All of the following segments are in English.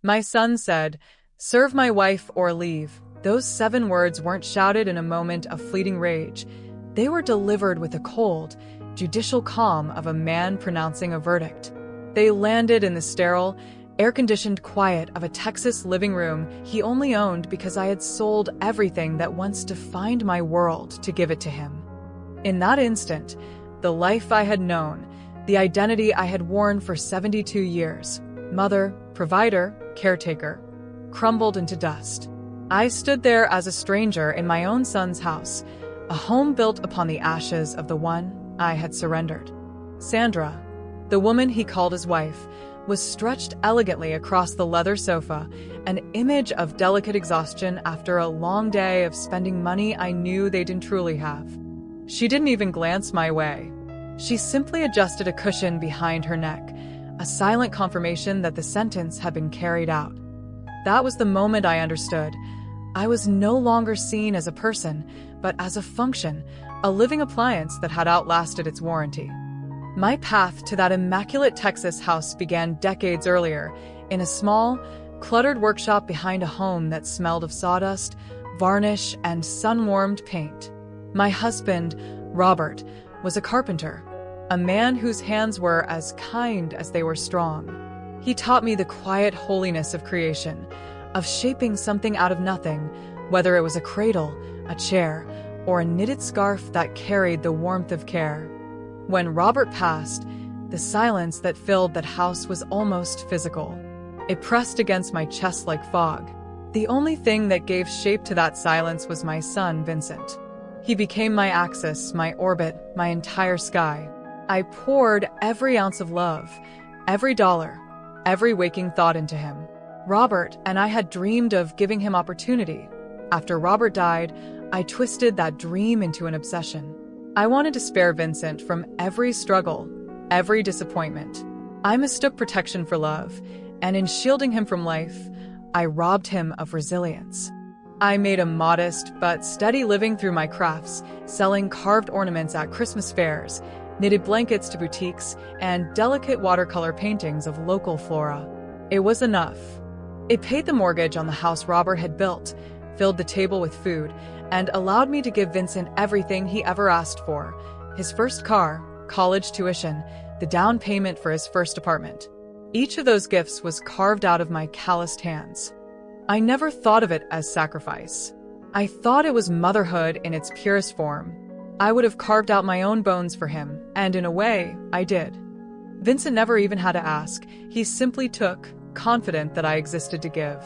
My son said, "Serve my wife or leave." Those 7 words weren't shouted in a moment of fleeting rage. They were delivered with the cold, judicial calm of a man pronouncing a verdict. They landed in the sterile, air-conditioned quiet of a Texas living room he only owned because I had sold everything that once defined my world to give it to him. In that instant, the life I had known, the identity I had worn for 72 years, mother, provider, caretaker, crumbled into dust. I stood there as a stranger in my own son's house, a home built upon the ashes of the one I had surrendered. Sandra, the woman he called his wife, was stretched elegantly across the leather sofa, an image of delicate exhaustion after a long day of spending money I knew they didn't truly have. She didn't even glance my way. She simply adjusted a cushion behind her neck, a silent confirmation that the sentence had been carried out. That was the moment I understood. I was no longer seen as a person, but as a function, a living appliance that had outlasted its warranty. My path to that immaculate Texas house began decades earlier, in a small, cluttered workshop behind a home that smelled of sawdust, varnish, and sun-warmed paint. My husband, Robert, was a carpenter, a man whose hands were as kind as they were strong. He taught me the quiet holiness of creation, of shaping something out of nothing, whether it was a cradle, a chair, or a knitted scarf that carried the warmth of care. When Robert passed, the silence that filled that house was almost physical. It pressed against my chest like fog. The only thing that gave shape to that silence was my son, Vincent. He became my axis, my orbit, my entire sky. I poured every ounce of love, every dollar, every waking thought into him. Robert and I had dreamed of giving him opportunity. After Robert died, I twisted that dream into an obsession. I wanted to spare Vincent from every struggle, every disappointment. I mistook protection for love, and in shielding him from life, I robbed him of resilience. I made a modest but steady living through my crafts, selling carved ornaments at Christmas fairs, knitted blankets to boutiques, and delicate watercolor paintings of local flora. It was enough. It paid the mortgage on the house Robert had built, filled the table with food, and allowed me to give Vincent everything he ever asked for: his first car, college tuition, the down payment for his first apartment. Each of those gifts was carved out of my calloused hands. I never thought of it as sacrifice. I thought it was motherhood in its purest form. I would have carved out my own bones for him, and in a way, I did. Vincent never even had to ask. He simply took, confident that I existed to give.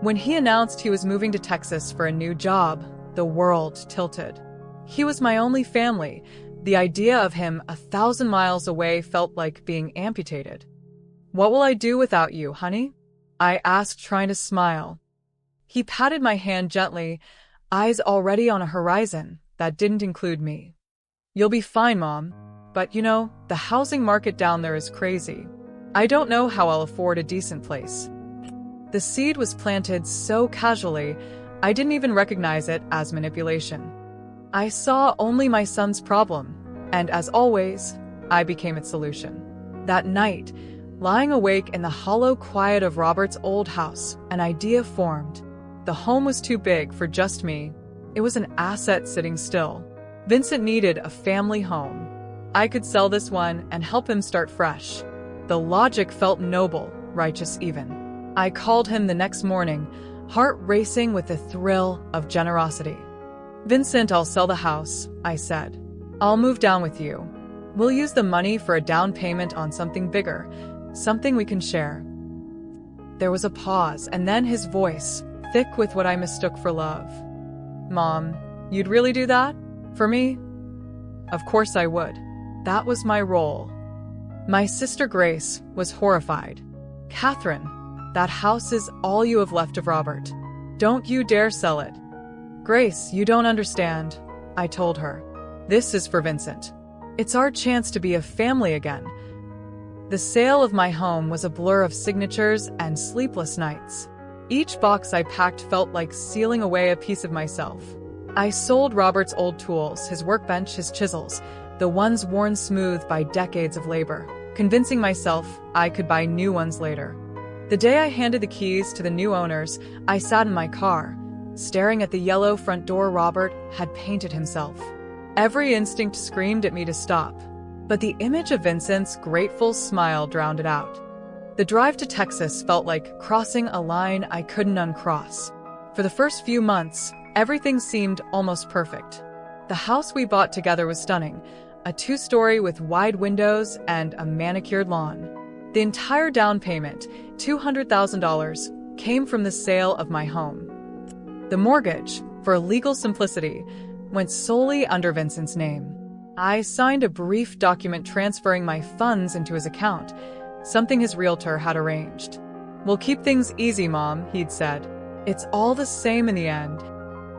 When he announced he was moving to Texas for a new job, the world tilted. He was my only family. The idea of him 1,000 miles away felt like being amputated. "What will I do without you, honey?" I asked, trying to smile. He patted my hand gently, eyes already on a horizon that didn't include me. "You'll be fine, Mom. But you know, the housing market down there is crazy. I don't know how I'll afford a decent place." The seed was planted so casually, I didn't even recognize it as manipulation. I saw only my son's problem, and as always, I became its solution. That night, lying awake in the hollow quiet of Robert's old house, an idea formed. The home was too big for just me. It was an asset sitting still. Vincent needed a family home. I could sell this one and help him start fresh. The logic felt noble, righteous even. I called him the next morning, heart racing with the thrill of generosity. "Vincent, I'll sell the house," I said. "I'll move down with you. We'll use the money for a down payment on something bigger, something we can share." There was a pause, and then his voice, thick with what I mistook for love. "Mom, you'd really do that? For me?" Of course I would. That was my role. My sister Grace was horrified. "Catherine, that house is all you have left of Robert. Don't you dare sell it." "Grace, you don't understand," I told her. "This is for Vincent. It's our chance to be a family again." The sale of my home was a blur of signatures and sleepless nights. Each box I packed felt like sealing away a piece of myself. I sold Robert's old tools, his workbench, his chisels, the ones worn smooth by decades of labor, convincing myself I could buy new ones later. The day I handed the keys to the new owners, I sat in my car, staring at the yellow front door Robert had painted himself. Every instinct screamed at me to stop, but the image of Vincent's grateful smile drowned it out. The drive to Texas felt like crossing a line I couldn't uncross. For the first few months, everything seemed almost perfect. The house we bought together was stunning, a 2-story with wide windows and a manicured lawn. The entire down payment, $200,000, came from the sale of my home. The mortgage, for legal simplicity, went solely under Vincent's name. I signed a brief document transferring my funds into his account, something his realtor had arranged. "We'll keep things easy, Mom," he'd said. "It's all the same in the end."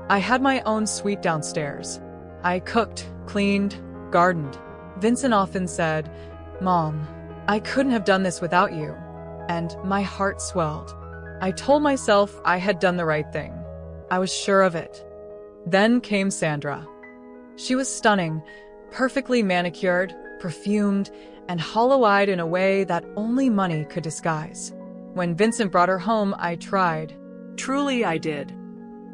I had my own suite downstairs. I cooked, cleaned, gardened. Vincent often said, "Mom, I couldn't have done this without you," and my heart swelled. I told myself I had done the right thing. I was sure of it. Then came Sandra. She was stunning, perfectly manicured, perfumed, and hollow-eyed in a way that only money could disguise. When Vincent brought her home, I tried. Truly, I did.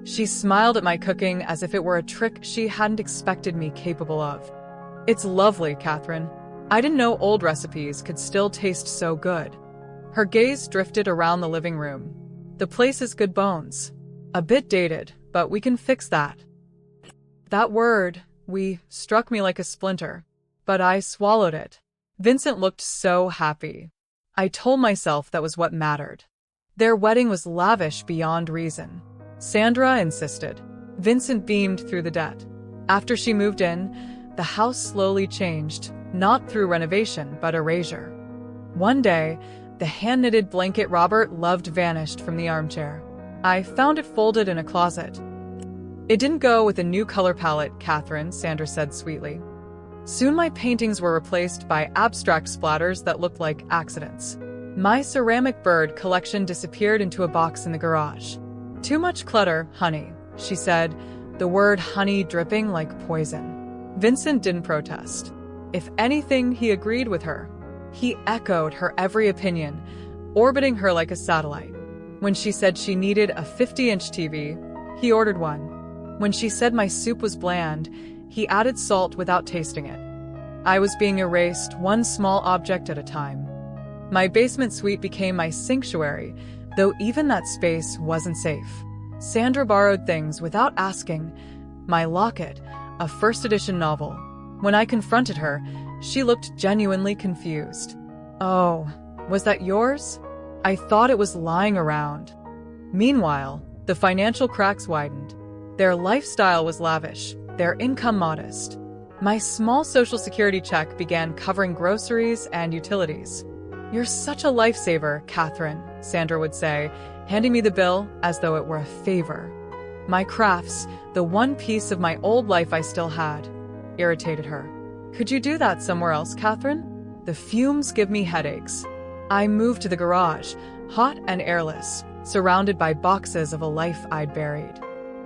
She smiled at my cooking as if it were a trick she hadn't expected me capable of. "It's lovely, Catherine. I didn't know old recipes could still taste so good." Her gaze drifted around the living room. "The place is good bones. A bit dated, but we can fix that." That word, "we," struck me like a splinter, but I swallowed it. Vincent looked so happy. I told myself that was what mattered. Their wedding was lavish beyond reason. Sandra insisted. Vincent beamed through the debt. After she moved in, the house slowly changed, not through renovation, but erasure. One day, the hand-knitted blanket Robert loved vanished from the armchair. I found it folded in a closet. "It didn't go with a new color palette, Catherine," Sandra said sweetly. Soon my paintings were replaced by abstract splatters that looked like accidents. My ceramic bird collection disappeared into a box in the garage. "Too much clutter, honey," she said, the word honey dripping like poison. Vincent didn't protest. If anything, he agreed with her. He echoed her every opinion, orbiting her like a satellite. When she said she needed a 50-inch TV, he ordered one. When she said my soup was bland, he added salt without tasting it. I was being erased, one small object at a time. My basement suite became my sanctuary, though even that space wasn't safe. Sandra borrowed things without asking. My locket, a first edition novel. When I confronted her, she looked genuinely confused. "Oh, was that yours?" I thought it was lying around. Meanwhile, the financial cracks widened. Their lifestyle was lavish, their income modest. My small Social Security check began covering groceries and utilities. "You're such a lifesaver, Catherine," Sandra would say, handing me the bill as though it were a favor. My crafts, the one piece of my old life I still had, irritated her. "Could you do that somewhere else, Catherine? The fumes give me headaches." I moved to the garage, hot and airless, surrounded by boxes of a life I'd buried.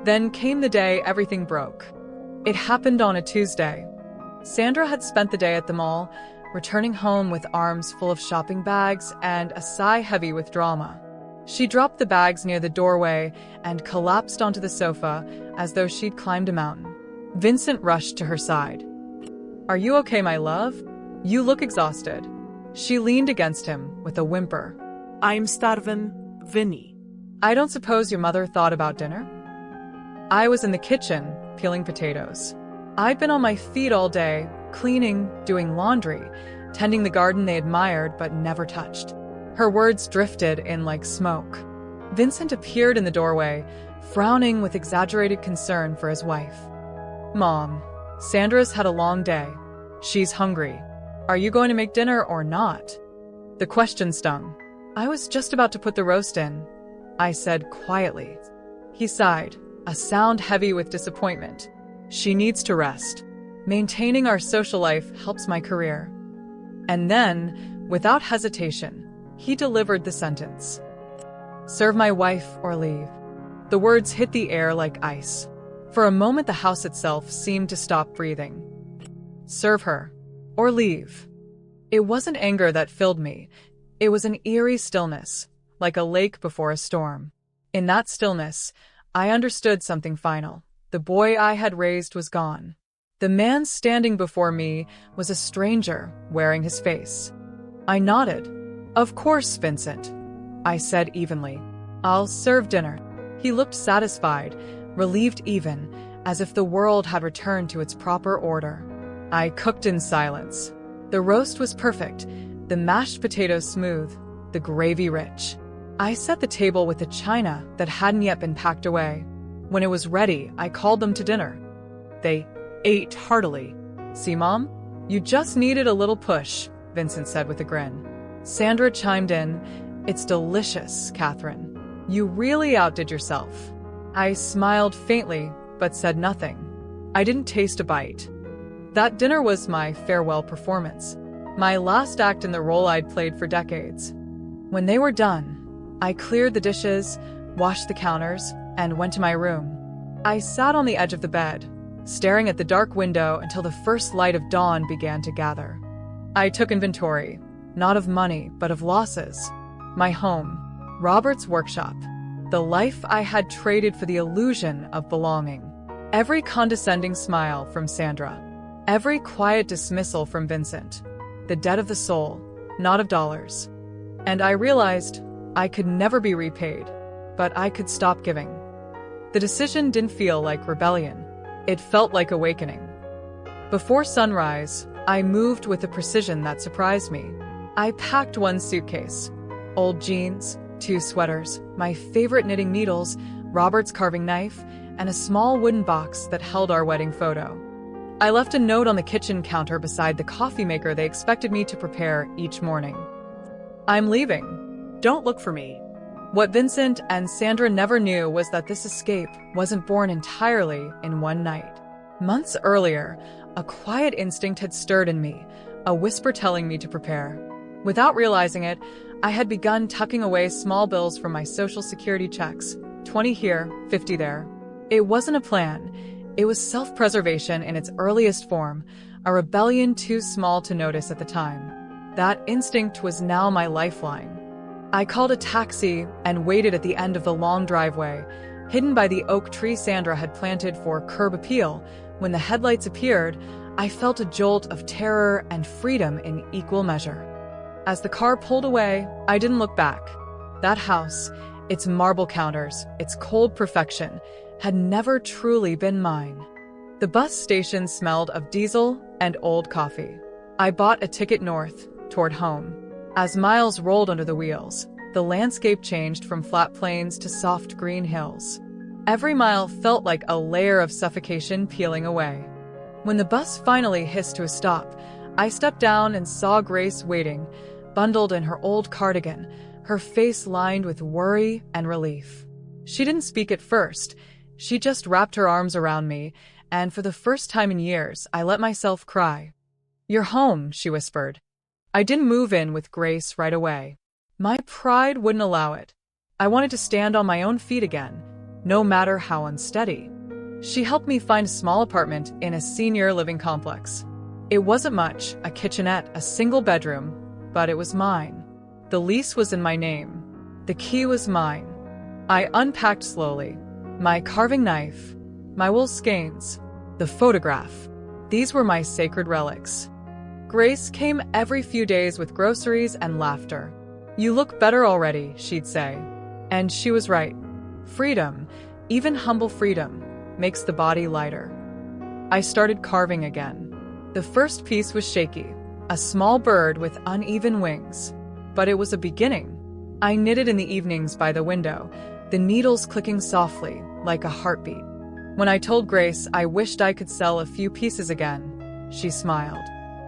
Then came the day everything broke. It happened on a Tuesday. Sandra had spent the day at the mall, returning home with arms full of shopping bags and a sigh heavy with drama. She dropped the bags near the doorway and collapsed onto the sofa as though she'd climbed a mountain. Vincent rushed to her side. "Are you okay, my love? You look exhausted." She leaned against him with a whimper. "I'm starving, Vinny." "I don't suppose your mother thought about dinner?" I was in the kitchen, peeling potatoes. I'd been on my feet all day, cleaning, doing laundry, tending the garden they admired but never touched. Her words drifted in like smoke. Vincent appeared in the doorway, frowning with exaggerated concern for his wife. "Mom, Sandra's had a long day. She's hungry. Are you going to make dinner or not?" The question stung. "I was just about to put the roast in," I said quietly. He sighed, a sound heavy with disappointment. "She needs to rest. Maintaining our social life helps my career." And then, without hesitation, he delivered the sentence. "Serve my wife or leave." The words hit the air like ice. For a moment, the house itself seemed to stop breathing. Serve her or leave. It wasn't anger that filled me. It was an eerie stillness, like a lake before a storm. In that stillness, I understood something final. The boy I had raised was gone. The man standing before me was a stranger, wearing his face. I nodded. "Of course, Vincent," I said evenly. "I'll serve dinner." He looked satisfied, relieved even, as if the world had returned to its proper order. I cooked in silence. The roast was perfect, the mashed potatoes smooth, the gravy rich. I set the table with the china that hadn't yet been packed away. When it was ready, I called them to dinner. They ate heartily. "See, Mom? You just needed a little push," Vincent said with a grin. Sandra chimed in, "It's delicious, Catherine. You really outdid yourself." I smiled faintly, but said nothing. I didn't taste a bite. That dinner was my farewell performance, my last act in the role I'd played for decades. When they were done, I cleared the dishes, washed the counters, and went to my room. I sat on the edge of the bed, staring at the dark window until the first light of dawn began to gather. I took inventory, not of money, but of losses. My home, Robert's workshop, the life I had traded for the illusion of belonging. Every condescending smile from Sandra, every quiet dismissal from Vincent, the debt of the soul, not of dollars. And I realized I could never be repaid, but I could stop giving. The decision didn't feel like rebellion. It felt like awakening. Before sunrise, I moved with a precision that surprised me. I packed one suitcase, old jeans, 2 sweaters, my favorite knitting needles, Robert's carving knife, and a small wooden box that held our wedding photo. I left a note on the kitchen counter beside the coffee maker they expected me to prepare each morning. "I'm leaving. Don't look for me." What Vincent and Sandra never knew was that this escape wasn't born entirely in one night. Months earlier, a quiet instinct had stirred in me, a whisper telling me to prepare. Without realizing it, I had begun tucking away small bills from my Social Security checks, 20 here, 50 there. It wasn't a plan. It was self-preservation in its earliest form, a rebellion too small to notice at the time. That instinct was now my lifeline. I called a taxi and waited at the end of the long driveway, hidden by the oak tree Sandra had planted for curb appeal. When the headlights appeared, I felt a jolt of terror and freedom in equal measure. As the car pulled away, I didn't look back. That house, its marble counters, its cold perfection, had never truly been mine. The bus station smelled of diesel and old coffee. I bought a ticket north, toward home. As miles rolled under the wheels, the landscape changed from flat plains to soft green hills. Every mile felt like a layer of suffocation peeling away. When the bus finally hissed to a stop, I stepped down and saw Grace waiting, bundled in her old cardigan, her face lined with worry and relief. She didn't speak at first. She just wrapped her arms around me, and for the first time in years, I let myself cry. "You're home," she whispered. I didn't move in with Grace right away. My pride wouldn't allow it. I wanted to stand on my own feet again, no matter how unsteady. She helped me find a small apartment in a senior living complex. It wasn't much, a kitchenette, a single bedroom, but it was mine. The lease was in my name. The key was mine. I unpacked slowly. My carving knife, my wool skeins, the photograph. These were my sacred relics. Grace came every few days with groceries and laughter. "You look better already," she'd say. And she was right. Freedom, even humble freedom, makes the body lighter. I started carving again. The first piece was shaky, a small bird with uneven wings. But it was a beginning. I knitted in the evenings by the window, the needles clicking softly, like a heartbeat. When I told Grace I wished I could sell a few pieces again, she smiled.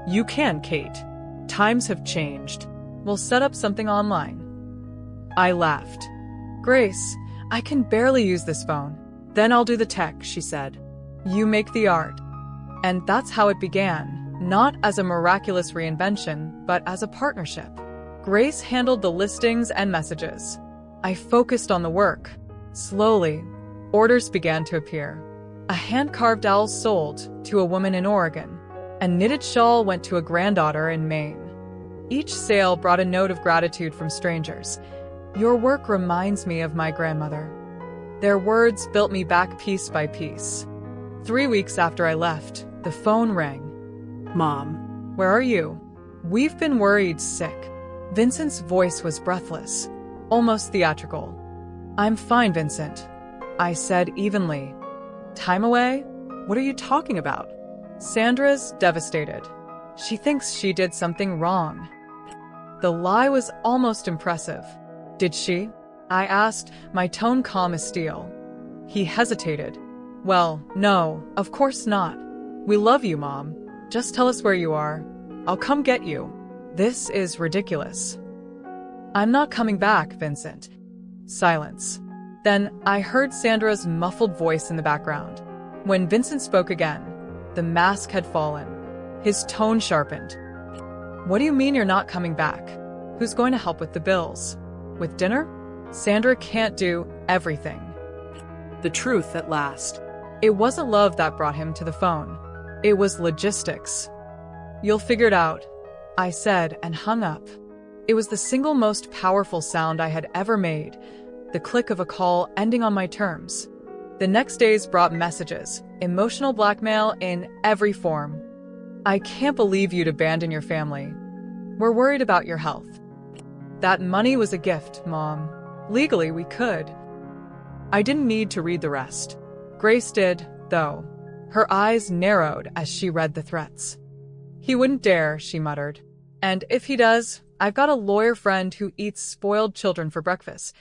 "You can, Kate. Times have changed. We'll set up something online." I laughed. "Grace, I can barely use this phone." "Then I'll do the tech," she said. "You make the art." And that's how it began, not as a miraculous reinvention, but as a partnership. Grace handled the listings and messages. I focused on the work. Slowly, orders began to appear. A hand-carved owl sold to a woman in Oregon. A knitted shawl went to a granddaughter in Maine. Each sale brought a note of gratitude from strangers. Your work reminds me of my grandmother. Their words built me back piece by piece. 3 weeks after I left, the phone rang. Mom. Where are you? We've been worried sick. Vincent's voice was breathless, almost theatrical. I'm fine, Vincent, I said evenly. Time away? What are you talking about? Sandra's devastated. She thinks she did something wrong. The lie was almost impressive. Did she? I asked, my tone calm as steel. He hesitated. Well, no, of course not. We love you, Mom. Just tell us where you are. I'll come get you. This is ridiculous. I'm not coming back, Vincent. Silence. Then I heard Sandra's muffled voice in the background. When Vincent spoke again, the mask had fallen. His tone sharpened. What do you mean you're not coming back? Who's going to help with the bills? With dinner? Sandra can't do everything. The truth at last. It wasn't love that brought him to the phone. It was logistics. You'll figure it out, I said and hung up. It was the single most powerful sound I had ever made, the click of a call ending on my terms. The next days brought messages, emotional blackmail in every form. I can't believe you'd abandon your family. We're worried about your health. That money was a gift, Mom. Legally, we could. I didn't need to read the rest. Grace did, though. Her eyes narrowed as she read the threats. He wouldn't dare, she muttered. And if he does, I've got a lawyer friend who eats spoiled children for breakfast.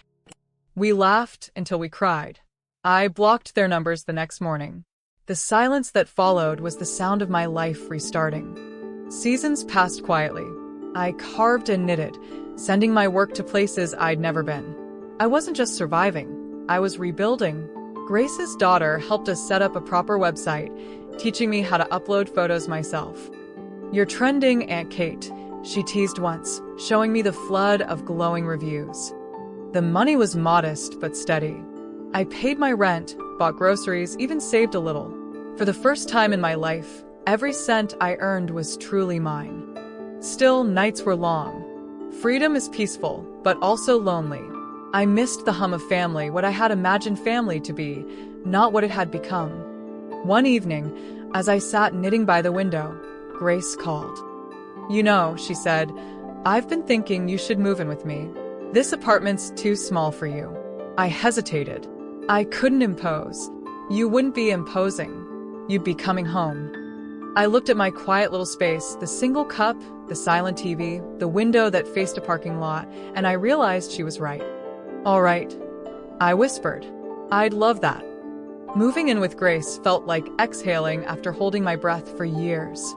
We laughed until we cried. I blocked their numbers the next morning. The silence that followed was the sound of my life restarting. Seasons passed quietly. I carved and knitted, sending my work to places I'd never been. I wasn't just surviving, I was rebuilding. Grace's daughter helped us set up a proper website, teaching me how to upload photos myself. You're trending, Aunt Kate, she teased once, showing me the flood of glowing reviews. The money was modest but steady. I paid my rent, bought groceries, even saved a little. For the first time in my life, every cent I earned was truly mine. Still, nights were long. Freedom is peaceful, but also lonely. I missed the hum of family, what I had imagined family to be, not what it had become. One evening, as I sat knitting by the window, Grace called. You know, she said, I've been thinking you should move in with me. This apartment's too small for you. I hesitated. I couldn't impose. You wouldn't be imposing. You'd be coming home. I looked at my quiet little space, the single cup, the silent TV, the window that faced a parking lot, and I realized she was right. All right, I whispered. I'd love that. Moving in with Grace felt like exhaling after holding my breath for years.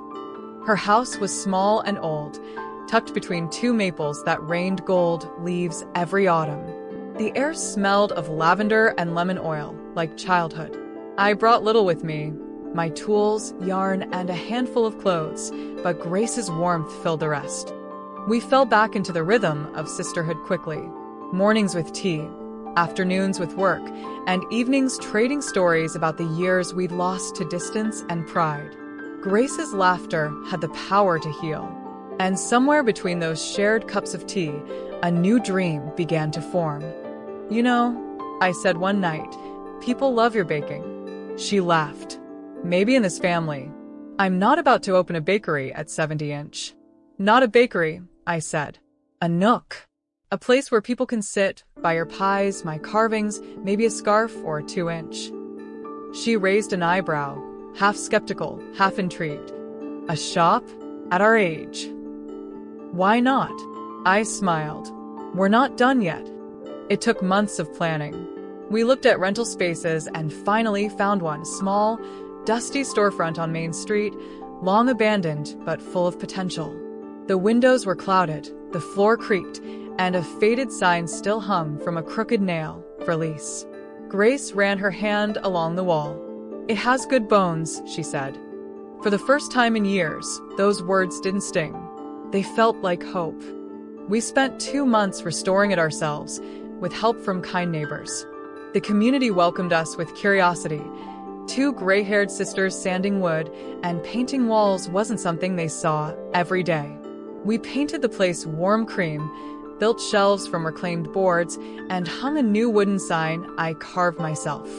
Her house was small and old, tucked between two maples that rained gold leaves every autumn. The air smelled of lavender and lemon oil, like childhood. I brought little with me, my tools, yarn, and a handful of clothes, but Grace's warmth filled the rest. We fell back into the rhythm of sisterhood quickly. Mornings with tea, afternoons with work, and evenings trading stories about the years we'd lost to distance and pride. Grace's laughter had the power to heal. And somewhere between those shared cups of tea, a new dream began to form. You know, I said one night, people love your baking. She laughed. Maybe in this family. I'm not about to open a bakery at 70-inch. Not a bakery, I said. A nook. A place where people can sit, buy your pies, my carvings, maybe a scarf or a 2-inch. She raised an eyebrow, half skeptical, half intrigued. A shop? At our age? Why not? I smiled. We're not done yet. It took months of planning. We looked at rental spaces and finally found one, small, dusty storefront on Main Street, long abandoned but full of potential. The windows were clouded, the floor creaked, and a faded sign still hung from a crooked nail, for lease. Grace ran her hand along the wall. It has good bones, she said. For the first time in years, those words didn't sting. They felt like hope. We spent 2 months restoring it ourselves, with help from kind neighbors. The community welcomed us with curiosity. 2 gray-haired sisters sanding wood and painting walls wasn't something they saw every day. We painted the place warm cream, built shelves from reclaimed boards, and hung a new wooden sign I carved myself.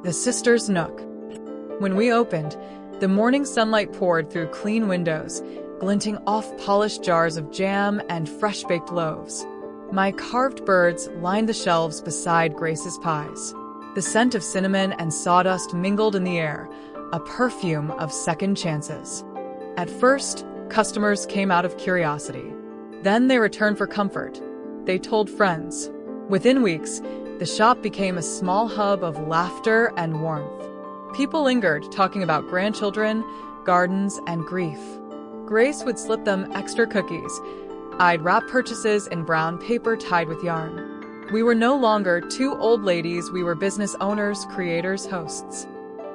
The Sisters' Nook. When we opened, the morning sunlight poured through clean windows, glinting off polished jars of jam and fresh-baked loaves. My carved birds lined the shelves beside Grace's pies. The scent of cinnamon and sawdust mingled in the air, a perfume of second chances. At first, customers came out of curiosity. Then they returned for comfort. They told friends. Within weeks, the shop became a small hub of laughter and warmth. People lingered, talking about grandchildren, gardens, and grief. Grace would slip them extra cookies. I'd wrap purchases in brown paper tied with yarn. We were no longer two old ladies, we were business owners, creators, hosts.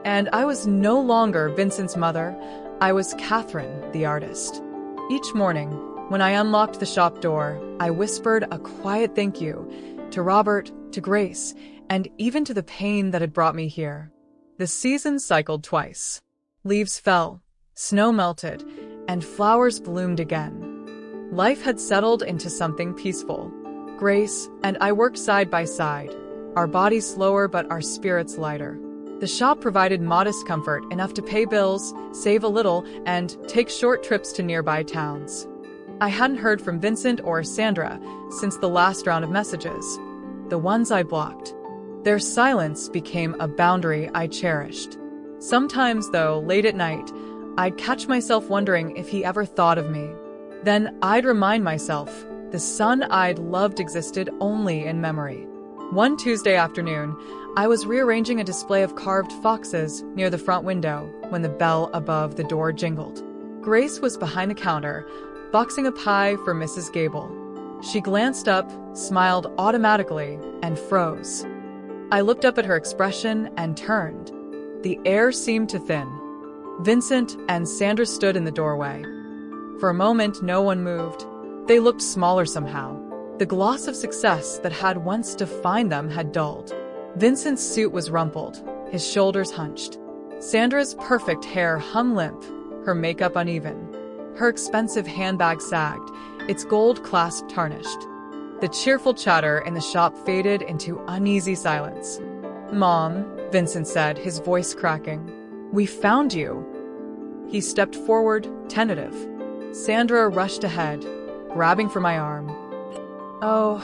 And I was no longer Vincent's mother, I was Catherine, the artist. Each morning, when I unlocked the shop door, I whispered a quiet thank you to Robert, to Grace, and even to the pain that had brought me here. The seasons cycled twice. Leaves fell, snow melted, and flowers bloomed again. Life had settled into something peaceful. Grace and I worked side by side, our bodies slower but our spirits lighter. The shop provided modest comfort, enough to pay bills, save a little, and take short trips to nearby towns. I hadn't heard from Vincent or Sandra since the last round of messages, the ones I blocked. Their silence became a boundary I cherished. Sometimes, though, late at night, I'd catch myself wondering if he ever thought of me. Then I'd remind myself the son I'd loved existed only in memory. One Tuesday afternoon, I was rearranging a display of carved foxes near the front window when the bell above the door jingled. Grace was behind the counter, boxing a pie for Mrs. Gable. She glanced up, smiled automatically, and froze. I looked up at her expression and turned. The air seemed to thin. Vincent and Sandra stood in the doorway. For a moment, no one moved. They looked smaller somehow. The gloss of success that had once defined them had dulled. Vincent's suit was rumpled, his shoulders hunched. Sandra's perfect hair hung limp, her makeup uneven. Her expensive handbag sagged, its gold clasp tarnished. The cheerful chatter in the shop faded into uneasy silence. "Mom," Vincent said, his voice cracking. "We found you." He stepped forward, tentative. Sandra rushed ahead, grabbing for my arm. "Oh,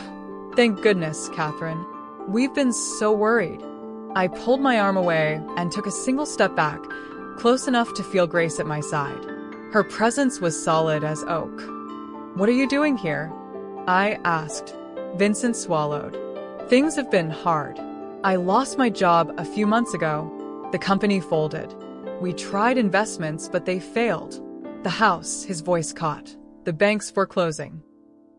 thank goodness, Catherine. We've been so worried." I pulled my arm away and took a single step back, close enough to feel Grace at my side. Her presence was solid as oak. "What are you doing here?" I asked. Vincent swallowed. "Things have been hard. I lost my job a few months ago. The company folded. We tried investments, but they failed. The house," his voice caught. "The banks foreclosing.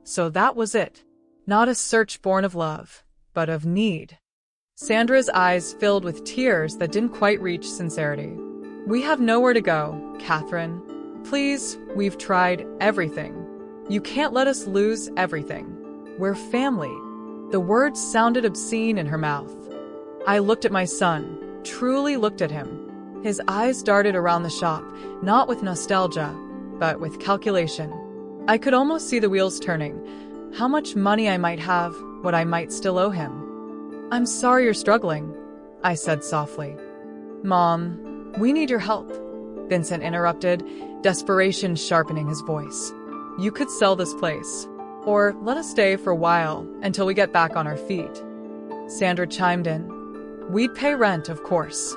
So that was it. Not a search born of love, but of need." Sandra's eyes filled with tears that didn't quite reach sincerity. "We have nowhere to go, Catherine. Please, we've tried everything. You can't let us lose everything. We're family." The words sounded obscene in her mouth. I looked at my son, truly looked at him. His eyes darted around the shop, not with nostalgia, but with calculation. I could almost see the wheels turning. How much money I might have, what I might still owe him. "I'm sorry you're struggling," I said softly. "Mom, we need your help," Vincent interrupted, desperation sharpening his voice. "You could sell this place, or let us stay for a while until we get back on our feet." Sandra chimed in. "We'd pay rent, of course."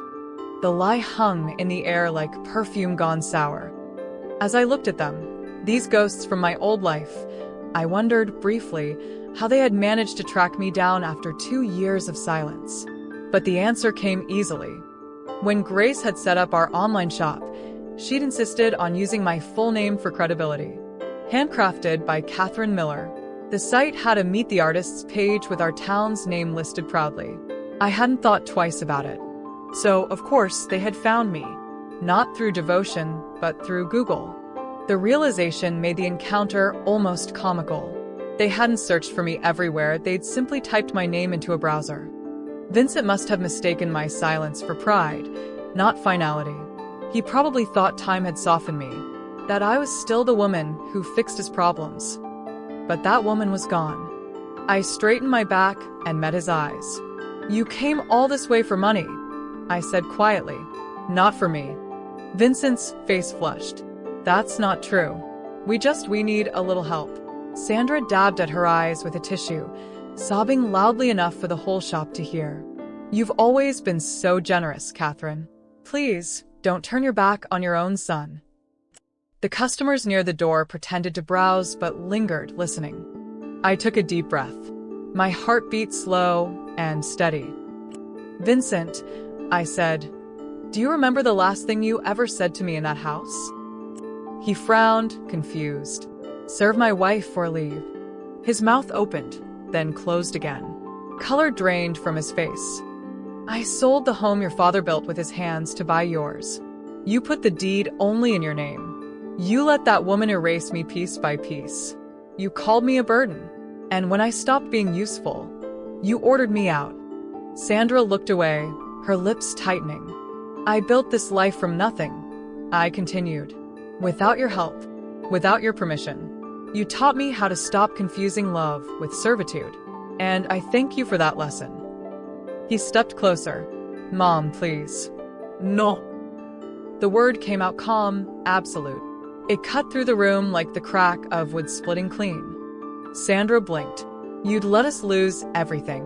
The lie hung in the air like perfume gone sour. As I looked at them, these ghosts from my old life, I wondered briefly how they had managed to track me down after 2 years of silence. But the answer came easily. When Grace had set up our online shop, she'd insisted on using my full name for credibility. Handcrafted by Catherine Miller, the site had a Meet the Artists page with our town's name listed proudly. I hadn't thought twice about it. So, of course, they had found me. Not through devotion, but through Google. The realization made the encounter almost comical. They hadn't searched for me everywhere, they'd simply typed my name into a browser. Vincent must have mistaken my silence for pride, not finality. He probably thought time had softened me, that I was still the woman who fixed his problems. but that woman was gone. I straightened my back and met his eyes. "You came all this way for money," I said quietly. "Not for me." Vincent's face flushed. "That's not true. We need a little help." Sandra dabbed at her eyes with a tissue, sobbing loudly enough for the whole shop to hear. "You've always been so generous, Catherine. Please, don't turn your back on your own son." The customers near the door pretended to browse but lingered, listening. I took a deep breath. My heart beat slow and steady. "Vincent," I said, "do you remember the last thing you ever said to me in that house?" He frowned, confused. "Serve my wife or leave." His mouth opened, then closed again. Color drained from his face. "I sold the home your father built with his hands to buy yours. You put the deed only in your name. You let that woman erase me piece by piece. You called me a burden. And when I stopped being useful, you ordered me out." Sandra looked away, her lips tightening. "I built this life from nothing," I continued. "Without your help, without your permission. You taught me how to stop confusing love with servitude, and I thank you for that lesson." He stepped closer. "Mom, please." No. The word came out calm, absolute. It cut through the room like the crack of wood splitting clean. Sandra blinked. "You'd let us lose everything."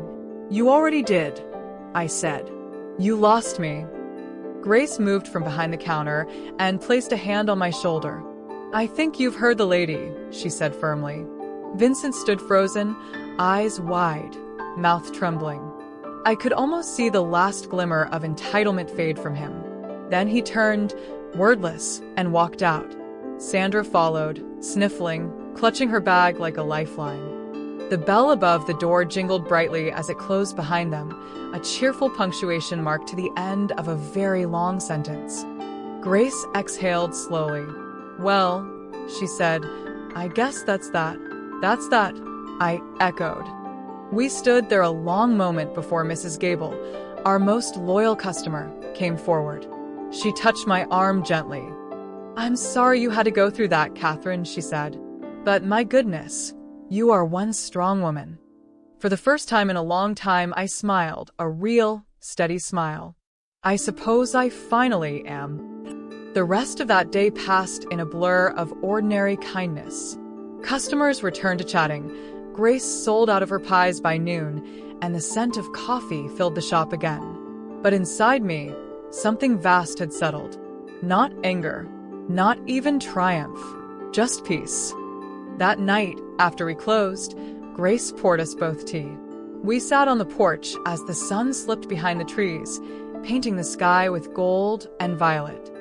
You already did, I said. "You lost me." Grace moved from behind the counter and placed a hand on my shoulder. "I think you've heard the lady," she said firmly. Vincent stood frozen, eyes wide, mouth trembling. I could almost see the last glimmer of entitlement fade from him. Then he turned, wordless, and walked out. Sandra followed, sniffling, clutching her bag like a lifeline. The bell above the door jingled brightly as it closed behind them, a cheerful punctuation mark to the end of a very long sentence. Grace exhaled slowly. "Well," she said, "I guess that's that." "That's that," I echoed. We stood there a long moment before Mrs. Gable, our most loyal customer, came forward. She touched my arm gently. "I'm sorry you had to go through that, Catherine," she said. "But my goodness, you are one strong woman." For the first time in a long time, I smiled, a real, steady smile. I suppose I finally am. The rest of that day passed in a blur of ordinary kindness. Customers returned to chatting. Grace sold out of her pies by noon, and the scent of coffee filled the shop again. But inside me, something vast had settled. Not anger, not even triumph, just peace. That night, after we closed, Grace poured us both tea. We sat on the porch as the sun slipped behind the trees, painting the sky with gold and violet.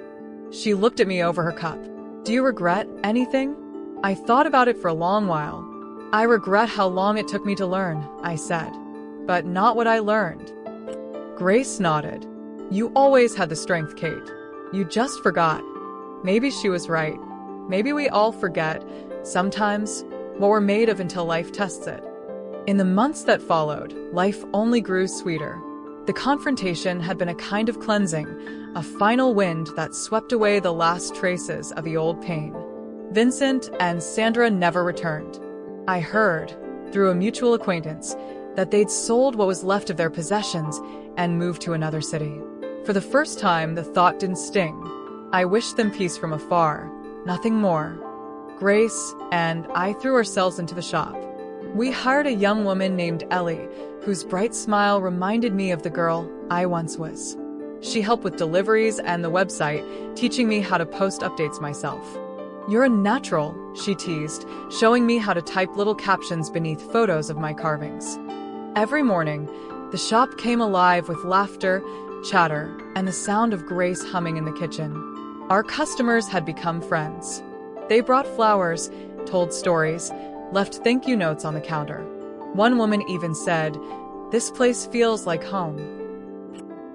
She looked at me over her cup. "Do you regret anything?" I thought about it for a long while. "I regret how long it took me to learn," I said. "But not what I learned." Grace nodded. "You always had the strength, Kate. You just forgot." Maybe she was right. Maybe we all forget, sometimes, what we're made of until life tests it. In the months that followed, life only grew sweeter. The confrontation had been a kind of cleansing, a final wind that swept away the last traces of the old pain. Vincent and Sandra never returned. I heard, through a mutual acquaintance, that they'd sold what was left of their possessions and moved to another city. For the first time, the thought didn't sting. I wished them peace from afar, nothing more. Grace and I threw ourselves into the shop. We hired a young woman named Ellie, whose bright smile reminded me of the girl I once was. She helped with deliveries and the website, teaching me how to post updates myself. "You're a natural," she teased, showing me how to type little captions beneath photos of my carvings. Every morning, the shop came alive with laughter, chatter, and the sound of Grace humming in the kitchen. Our customers had become friends. They brought flowers, told stories, left thank you notes on the counter. One woman even said, "This place feels like home."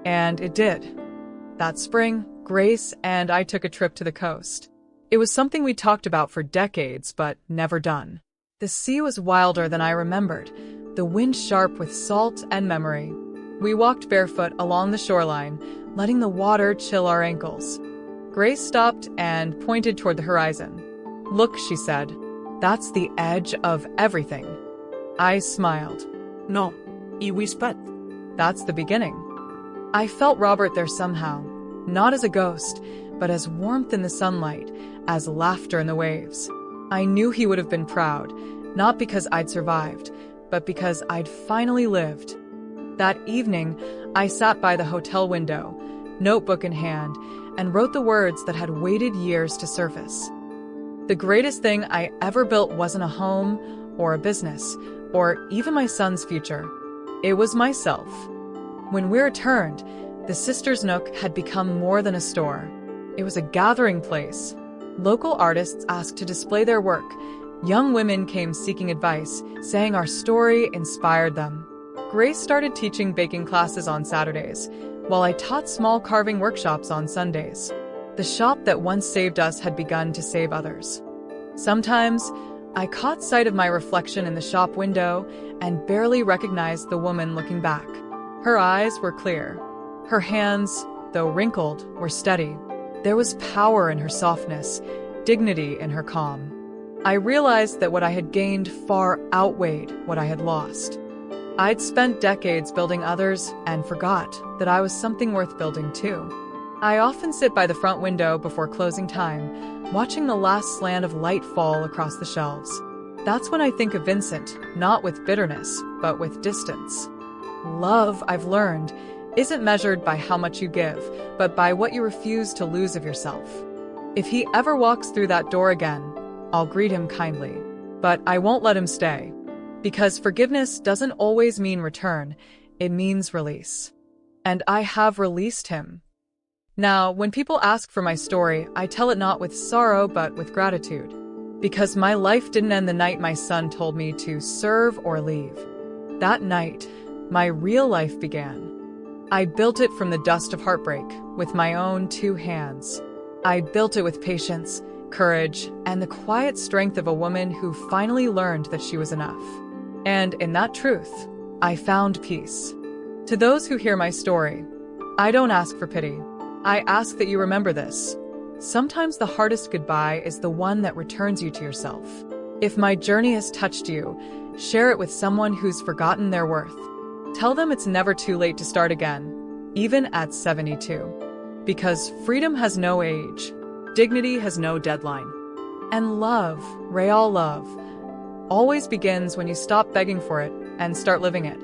And it did. That spring, Grace and I took a trip to the coast. It was something we talked about for decades, but never done. The sea was wilder than I remembered, the wind sharp with salt and memory. We walked barefoot along the shoreline, letting the water chill our ankles. Grace stopped and pointed toward the horizon. "Look," she said. That's the edge of everything. I smiled. No, y whispered. That's the beginning. I felt Robert there somehow, not as a ghost, but as warmth in the sunlight, as laughter in the waves. I knew he would have been proud, not because I'd survived, but because I'd finally lived. That evening, I sat by the hotel window, notebook in hand, and wrote the words that had waited years to surface. The greatest thing I ever built wasn't a home, or a business, or even my son's future. It was myself. When we returned, the Sisters Nook had become more than a store. It was a gathering place. Local artists asked to display their work. Young women came seeking advice, saying our story inspired them. Grace started teaching baking classes on Saturdays, while I taught small carving workshops on Sundays. The shop that once saved us had begun to save others. Sometimes, I caught sight of my reflection in the shop window and barely recognized the woman looking back. Her eyes were clear. Her hands, though wrinkled, were steady. There was power in her softness, dignity in her calm. I realized that what I had gained far outweighed what I had lost. I'd spent decades building others and forgot that I was something worth building too. I often sit by the front window before closing time, watching the last slant of light fall across the shelves. That's when I think of Vincent, not with bitterness, but with distance. Love, I've learned, isn't measured by how much you give, but by what you refuse to lose of yourself. If he ever walks through that door again, I'll greet him kindly, but I won't let him stay. Because forgiveness doesn't always mean return, it means release. And I have released him. Now, when people ask for my story, I tell it not with sorrow, but with gratitude. Because my life didn't end the night my son told me to serve or leave. That night, my real life began. I built it from the dust of heartbreak, with my own 2 hands. I built it with patience, courage, and the quiet strength of a woman who finally learned that she was enough. And in that truth, I found peace. To those who hear my story, I don't ask for pity. I ask that you remember this. Sometimes the hardest goodbye is the one that returns you to yourself. If my journey has touched you, share it with someone who's forgotten their worth. Tell them it's never too late to start again, even at 72. Because freedom has no age, Dignity has no deadline. and love, real love, always begins when you stop begging for it and start living it.